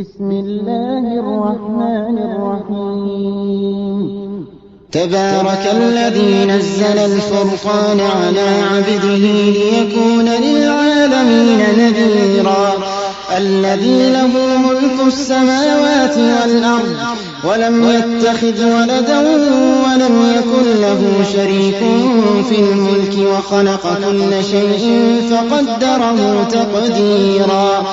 بسم الله الرحمن الرحيم تبارك الذي نزل الفرقان على عبده ليكون للعالمين نذيرا الذي له ملك السماوات والأرض ولم يتخذ ولدا ولم يكن له شريك في الملك وخلق كل شيء فقدره تقديرا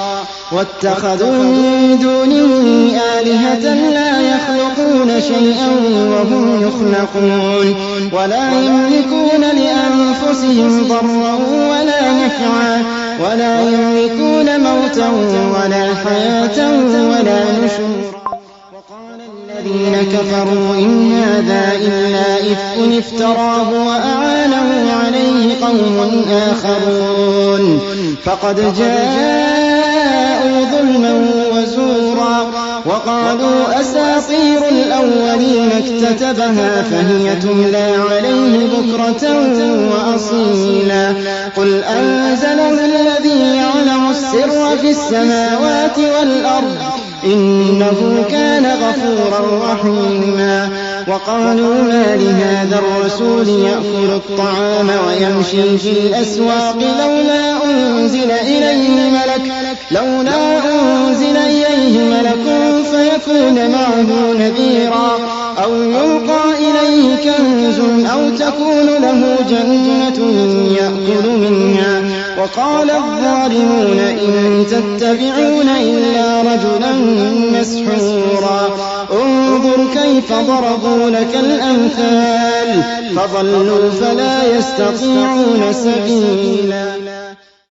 واتخذوا من دونه آلهة لا يخلقون شيئا وهم يخلقون ولا يملكون لأنفسهم ضرا ولا نفعا ولا يملكون موتا ولا حياة ولا نشورا وقال الذين كفروا إن هذا إلا إفك افتراه وأعانه عليه قوم آخرون فقد جاءوا ظلما وزورا وقالوا أساطير الأولين اكتتبها فهي تملى عليه بكرة وأصيلا قل أنزله الذي يعلم السر في السماوات والأرض إنه كان غفورا رحيما وقالوا ما لهذا الرسول يأكل الطعام ويمشي في الأسواق لولا أنزل إليه ملك فيكون معه نذيرا أو يلقى إليه كنز أو تكون له جنة يأكل منها وقال الظالمون إن تتبعون إلا رجلا مسحورا انظر كيف ضربوا لك الأمثال فضلوا فلا يستطيعون سبيلا.